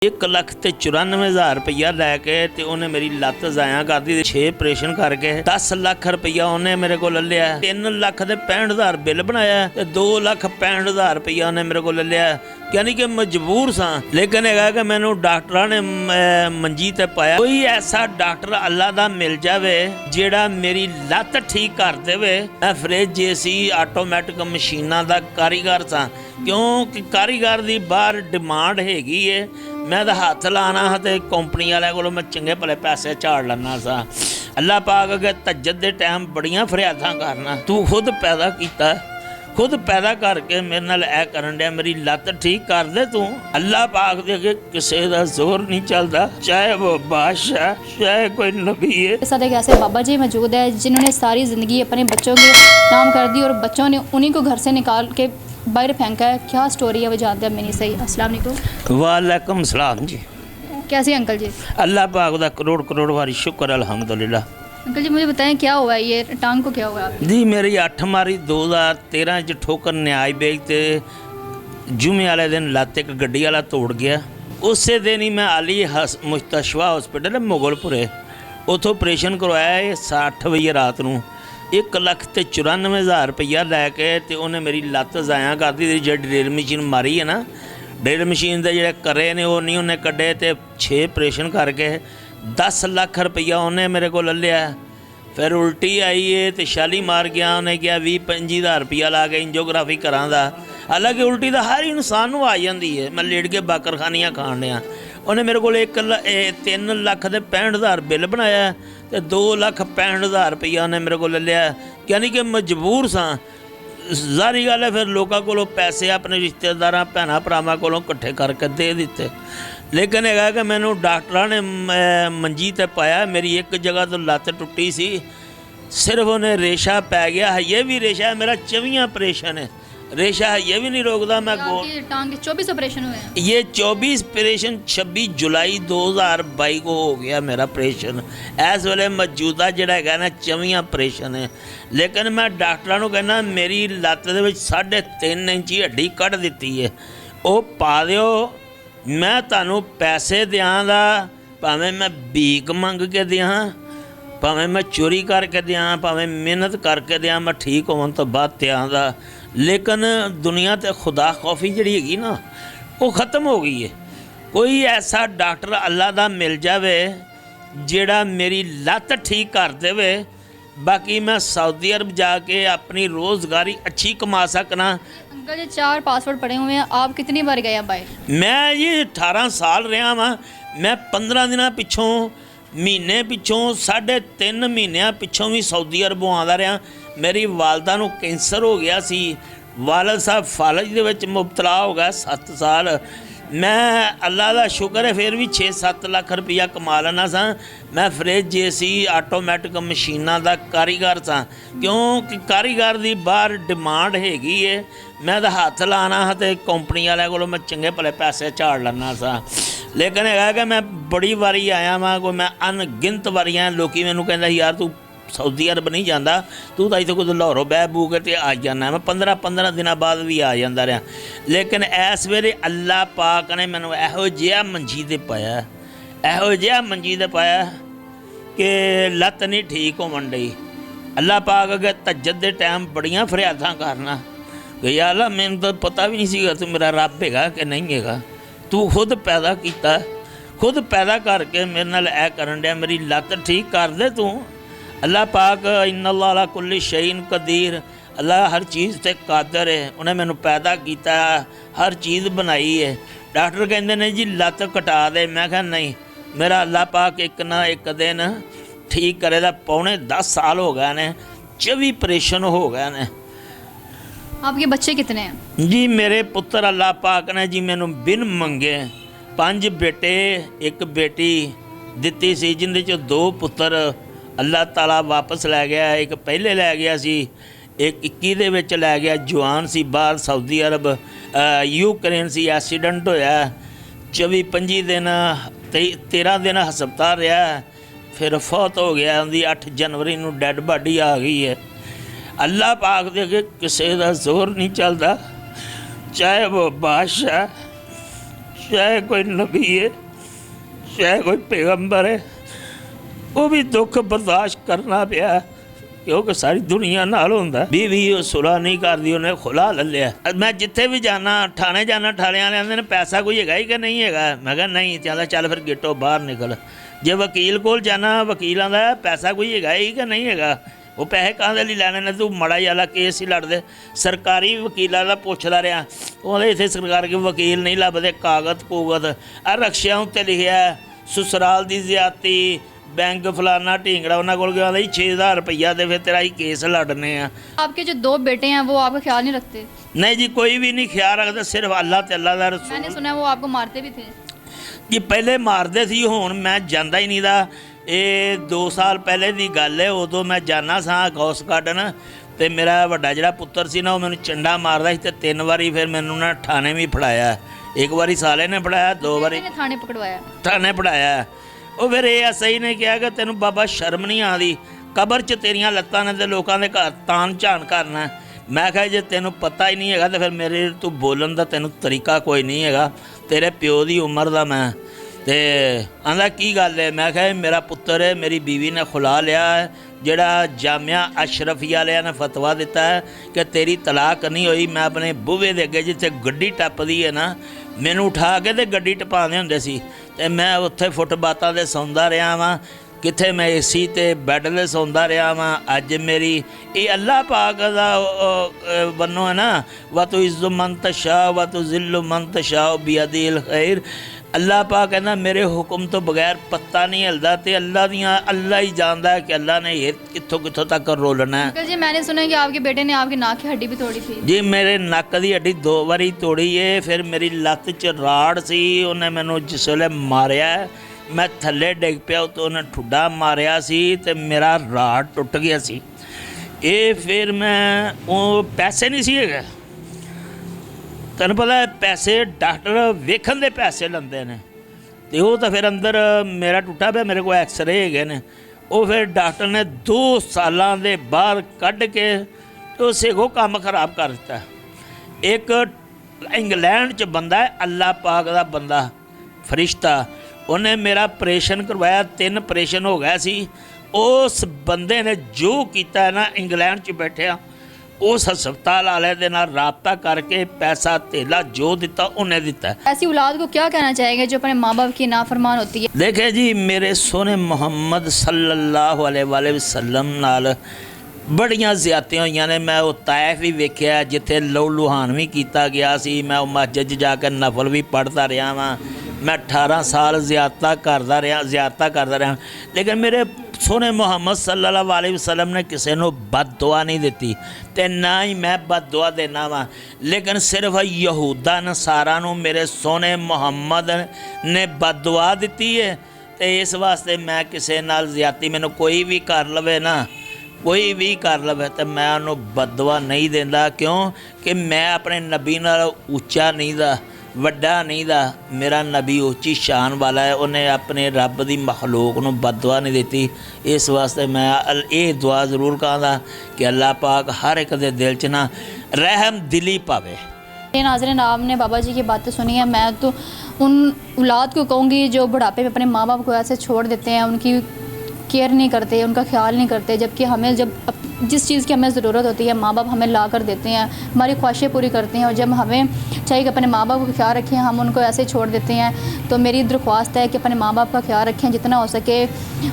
1,94,000 रुपया लैके ते उन्हें मेरी लत्त जाया कर दी। 6 ऑपरेशन करके 10 लाख रुपया उन्हें मेरे को ले लिया। 3,65,000 बिल बनाया ते 2,65,000 रुपया उन्हें मेरे को ले लिया। यानी कि मजबूर सा, लेकिन है कि मैनू डॉक्टर ने मंजी ते पाया। कोई ऐसा डॉक्टर अल्लाह दा मिल जावे जेड़ा मेरी लत्त ठीक कर देवे। मैं फ्रिज जेसी आटोमैटिक मशीनां दा कारीगर सा, क्योंकि कारीगर दी बाहर डिमांड हैगी है। मैं तो हथ लाना तो कंपनी वाले को मैं चंगे भले पैसे झाड़ लैना सा। अल्लाह पाक अगे तज्जद के टाइम बड़ियां फरियादां करना। तू खुद पैदा किया, खुद पैदा करके मेरे नाल ऐ करन दिया, मेरी लत्त ठीक कर दे तू। अल्लाह पाक दे अगे किसी का जोर नहीं चलता, चाहे वो बादशाह चाहे कोई नबी है। साथ एक ऐसे बाबा जी मौजूद है जिन्होंने सारी ज़िंदगी अपने बच्चों के नाम कर दी और बच्चों ने उन्हीं को घर से निकाल के बाहर फेंका है। क्या स्टोरी है वो जानते हैं मैंने सही। अस्सलाम वालेकुम। वालेकुम सलाम जी। कैसे अंकल जी? अल्लाह पाक दा करोड़ करोड़ बारी शुक्र अल्हम्दुलिल्लाह। अंकल जी मुझे बताएं क्या हुआ है, ये टांग को क्या हुआ है? जी मेरी 8 मारी 2013 च ठोकर न्याय बेग ते जुमे वाले दिन लत्त एक गड्डी वाला तोड़ गया। उस दिन ही मैं अली मुस्तशफा हॉस्पिटल मुगलपुरे उतों ऑपरेशन करवाया। 60 बजे रात को 1,94,000 रुपया लैके ते उन्हें मेरी लत्त जाया कर दी। जी ड्रिल मशीन मारी है ना, ड्रिल मशीन के जोड़े करे ने वो नहीं उन्हें कड्डे ते 6 ऑपरेशन करके 10 लाख रुपया उन्हें मेरे को ले लिया। फिर उल्टी आई है तो शाली मार गया। उन्हें कहा 20-25,000 रुपया ला के इंजोग्राफी करा दा। हालांकि उल्टी तो हर इंसान को आ जाती है। मैं लेट के बाकरखानियाँ खान दिया। उन्हें मेरे को 3,65,000 बिल बनाया तो 2,65,000 रुपया उन्हें मेरे को ले लिया। यानी कि मजबूर सा, जारी गल है। फिर लोगों को पैसे अपने रिश्तेदार भैन भरावां को इकट्ठे करके दे दिते। लेकिन है कि मैनू डॉक्टर ने मंजी ते पाया। मेरी एक जगह तो लत्त टुटी सी, सिर्फ उन्हें रेशा पै गया। ये भी रेशा है, मेरा 24 ऑपरेशन है, रेशा ये भी नहीं रोकता। मैं टांग के 24 ऑपरेशन हुए हैं। ये 24 ऑपरेशन 26 जुलाई 2022 को हो गया मेरा ऑपरेशन। इस वेले मौजूदा जोड़ा है ना 24 ऑपरेशन है। लेकिन मैं डॉक्टर को कहना मेरी लत्त दे विच 3.5 इंची हड्डी कढ़ दी है, वो पा दिओ। मैं तुहानूं पैसे दियाँगा, भावें मैं भीख मंग के दियाँ, भावें मैं चोरी करके दियाँ, भावें मेहनत करके दियाँ। मैं ठीक होने तो बाद दियाँगा। लेकिन दुनिया ते खुदा खौफी जी हैगी ना वो ख़त्म हो गई है। कोई ऐसा डॉक्टर अल्लाह दा मिल जावे जेड़ा मेरी लत्त ठीक कर देवे। बाकी मैं सऊदी अरब जाके अपनी रोज़गारी अच्छी कमा सकना। अंकल जी 4 पासपोर्ट पड़े हुए हैं, आप कितनी बार गए भाई? मैं ये 18 साल रहा वहाँ। मैं 15 दिन पिछों महीने पिछों 3.5 महीनों पिछों भी सऊदी अरबों आता रहा। मेरी वालदा नूं कैंसर हो गया सी, वालद साहब फालज दे विच मुबतला हो गया 7 साल। मैं अल्लाह का शुक्र है फिर भी 6-7 लाख रुपया कमा लेना सा। मैं फ्रिज जेसी आटोमैटिक मशीनां दा कारीगर सा, क्योंकि कारीगर दी बाहर डिमांड हैगी है। मैं तो हथ लाना तो कंपनी वाले को मैं चंगे भले पैसे झाड़ लैना सा। लेकिन है कि मैं बड़ी बारी आया वहाँ, कोई मैं अनगिनत बारी आया। लोग मैनू कहते यार तू सऊदी अरब नहीं जाता, तू तो इतने कुछ लाहौरों बह बू के ते आ जाना। मैं 15-15 दिन बाद भी आ जाता रहा। लेकिन इस वेले अल्लाह पाक ने मैनू इहो जिहा मंजी ते पाया, इहो जिहा मंजी ते पाया कि लत्त नहीं ठीक होवन डई। अल्लाह पाक अगे तज्जद के टाइम बड़ियां फरियादां करना कि यार अल्लाह मैनू तो पता भी नहीं सीगा तू मेरा रब हैगा कि नहीं हैगा। तू खुद पैदा किया, खुद पैदा करके मेरे नाल ऐ करन दिया, मेरी लत्त ठीक कर दे तू। अल्लाह पाक इन्नल्लाह अला कुल्ली शैइन कदीर, अल्लाह हर चीज़ ते कादर है। उन्हें मैनू पैदा किया, हर चीज़ बनाई है। डॉक्टर कहते ने जी लत्त कटा दे। मैं कहा नहीं, मेरा अल्लाह पाक एक ना एक दिन ठीक करे। 10 साल हो गए ने, 24 ऑपरेशन हो गए ने। आपके बच्चे कितने हैं? जी मेरे पुत्र अल्लाह पाक ने जी मैनू बिन मंगे 5 बेटे 1 बेटी दिती सी, जिंदे चो 2 पुत्र अल्लाह ताला वापस लै गया। एक पहले लै गया सी, एक 21 दे विच लै गया। जवान सी, बाहर सऊदी अरब यूक्रेन सी, एक्सीडेंट होया। 24-25 दिन 13 दिन हस्पताल रहा, फिर फौत हो गया। उनकी 8 जनवरी नूं डैड बाडी आ गई है। अल्लाह पाक दे अगे किसी का जोर नहीं चलता, चाहे वो बादशाह चाहे कोई नबी है चाहे कोई पैगंबर है, वो भी दुख बर्दाश्त करना पिया क्योंकि सारी दुनिया नाल होंदा। बीवी वो सुलह नहीं करती, उन्हें खुला ले लिया। मैं जिथे भी जाना थाने जाना, थाने वाले आंदे ने पैसा कोई हैगा ही कि नहीं हैगा, मैं कहा नहीं, चल चल फिर गेटों बाहर निकल। जे वकील कोल जाना, वकील आंदा पैसा कोई हैगा ही कि नहीं हैगा, वो पैसे काहदे लई लैने ने, तू माड़ा जिहा केस ही लड़ दे। सरकारी वकीलों का पुछदा रहा, उहदे इत्थे सरकार के वकील नहीं लभदे, कागज कूगज आ रक्शिया उत्ते लिखिया ससुराल दी ज्यादती, बैंक फलाना ढींगड़ा, उन्होंने कोल गया 6000 रुपया दे, फिर तेरा ही केस लड़ने आ। आपके जो 2 बेटे हैं वो आपका ख्याल नहीं रखते? नहीं जी, कोई भी नहीं ख्याल रखता, सिर्फ अल्लाह ते अल्लाह दा रसूल। मैंने सुना है वो आपको मारते भी थे जी, पहले मारते सी, हुण मैं जांदा ही नहीं दा। ये 2 साल पहले की गल है, उदों मैं जाना सा गौस गार्डन, तो मेरा वड्डा जिहड़ा पुत्तर सी ना, वो मैनूं चंडा मारदा सी, ते 3 वारी फिर मैनूं ना थाने भी फड़ाया। एक बारी साले ने फड़ाया, 2 बारी थाने पकड़वाया, थाने फड़ाया। ਉਹ ਫਿਰ ਇਹ ਸਹੀ ਨੇ ਕਿਹਾ ਕਿ ਤੈਨੂੰ ਬਾਬਾ ਸ਼ਰਮ ਨਹੀਂ ਆਉਂਦੀ, ਕਬਰ 'ਚ ਤੇਰੀਆਂ ਲੱਤਾਂ ਨੇ ਤੇ ਲੋਕਾਂ ਦੇ ਘਰ ਤਾਨ ਝਾਨ ਕਰਨਾ। ਮੈਂ ਕਿਹਾ ਜੇ ਤੈਨੂੰ ਪਤਾ ਹੀ ਨਹੀਂ ਹੈਗਾ ਤਾਂ ਫਿਰ ਮੇਰੇ ਤੂੰ ਬੋਲਣ ਦਾ ਤੈਨੂੰ ਤਰੀਕਾ ਕੋਈ ਨਹੀਂ ਹੈਗਾ, ਤੇਰੇ ਪਿਓ ਦੀ ਉਮਰ ਦਾ ਮੈਂ। ਤੇ ਆਂਦਾ ਕੀ ਗੱਲ ਹੈ, ਮੈਂ ਕਿਹਾ ਮੇਰਾ ਪੁੱਤਰ ਹੈ, ਮੇਰੀ ਬੀਵੀ ਨੇ ਖੁਲਾ ਲਿਆ ਹੈ, ਜਿਹੜਾ ਜਾਮਿਆ ਅਸ਼ਰਫੀ ਵਾਲਿਆਂ ਨੇ ਫਤਵਾ ਦਿੱਤਾ ਹੈ ਕਿ ਤੇਰੀ ਤਲਾਕ ਨਹੀਂ ਹੋਈ। ਮੈਂ ਆਪਣੇ ਬੂਹੇ ਦੇ ਅੱਗੇ ਜਿੱਥੇ ਗੱਡੀ ਟੱਪਦੀ ਹੈ ਨਾ, ਮੈਨੂੰ ਉਠਾ ਕੇ ਤੇ ਗੱਡੀ ਟਪਾਉਂਦੇ ਹੁੰਦੇ ਸੀ, ਤੇ ਮੈਂ ਉੱਥੇ ਫੁੱਟਬਾਤਾਂ 'ਤੇ ਸੌਂਦਾ ਰਿਹਾ ਵਾਂ, ਕਿੱਥੇ ਮੈਂ ਏਸੀ ਤੇ ਬੈੱਡ 'ਤੇ ਸੌਂਦਾ ਰਿਹਾ ਵਾਂ। ਅੱਜ ਮੇਰੀ ਇਹ ਅੱਲਾਹ ਪਾਕ ਦਾ ਬੰਨੋ ਹੈ ਨਾ, ਵਾ ਤੂੰ ਇਜ਼्ज़ु मन तशा वा तू ज़िल्लु मन तशा बियदिल खैर। अल्लाह पाक कहना मेरे हुक्म तो बगैर पत्ता नहीं हिलदा, ते अल्लाह दियां अल्लाह ही जानदा है कि अल्लाह ने ये कित्थों कित्थों तक रोलना है। अंकल जी मैंने सुना है कि आपके बेटे ने आपकी नाक की हड्डी भी तोड़ी थी? जी, मेरे नक की हड्डी 2 बारी तोड़ी है। फिर मेरी लत्त च राड़ सी, उन्हें मैनू जिस वेले मारिया मैं थल्ले डिग पिया, तो उन्हें ठुड्डा मारिया सी ते मेरा राड़ टुट गया सी। ये फिर मैं वो पैसे नहीं सी हैगे, तैनूं पता है पैसे डॉक्टर वेखण दे पैसे लंदे ने, तो वो तो फिर अंदर मेरा टुटा पिया, मेरे को एक्सरे है ने, वो फिर डॉक्टर ने 2 सालों के बाहर कढ़ के तो सेगो काम खराब कर दिता। एक इंग्लैंड च बंदा है, अल्लाह पाक का बंदा फरिश्ता, उन्हें मेरा ऑपरेशन करवाया, 3 ऑपरेशन हो गया सी। उस बंदे ने जो किया है ना, इंग्लैंड च बैठे उस हस्पताल वाले दे नाल राबता करके पैसा धेला जो दिता उन्हें दिता। ऐसी औलाद को क्या कहना चाहेंगे जो अपने माँ बाप की नाफरमान होती है? देखे जी, मेरे सोने मोहम्मद सल्लल्लाहु अलैहि वसल्लम नाल बड़ियां ज़्यादतियां होईयां ने। मैं वो ताइफ भी वेख्या जिथे लहू लुहान भी किया गया सी, मैं मस्जिद जाकर नफल भी पढ़ता रहा वां, मैं 18 साल ज़्यादता करता रहा, लेकिन मेरे सोने मुहम्मद सल्लल्लाहु अलैहि वसल्लम ने किसी को बद दुआ नहीं दी, तो ना ही मैं बद दुआ देना वा। लेकिन सिर्फ यहूदा नसारा नूं मेरे सोने मुहम्मद ने बद दुआ दी है, तो इस वास्ते मैं किसी नाल ज़्यादती, मैनू कोई भी कर लवे ना, कोई भी कर लवे, तो मैं उन्होंने बद दुआ नहीं देंदा। क्यों कि मैं अपने नबी नाल उच्चा नहीं दा, वड्डा नहीं दा, मेरा नबी उच्ची शान वाला है, उन्हें अपने रब की मखलूक नूं बद दुआ नहीं दी। इस वास्ते मैं ये दुआ जरूर कहता कि अल्लाह पाक हर एक दे दिल च ना रहम दिली पावे। नाज़रीन, आपने बाबा जी की बातें सुनी है। मैं तो उन औलाद को कहूँगी जो बुढ़ापे में अपने माँ बाप को ऐसे छोड़ देते हैं, उनकी केयर नहीं करते, उनका ख्याल नहीं करते, जबकि हमें जब जिस चीज़ की हमें ज़रूरत होती है माँ बाप हमें ला कर देते हैं, हमारी ख्वाहिशें पूरी करते हैं, और जब हमें चाहिए कि अपने माँ बाप का ख्याल रखें हम उनको ऐसे छोड़ देते हैं। तो मेरी दरख्वास्त है कि अपने माँ बाप का ख्याल रखें, जितना हो सके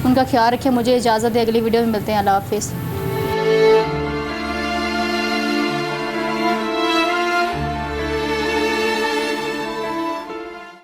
उनका ख्याल रखें। मुझे इजाज़त है, अगली वीडियो में मिलते हैं। अल्लाह हाफ़िज़।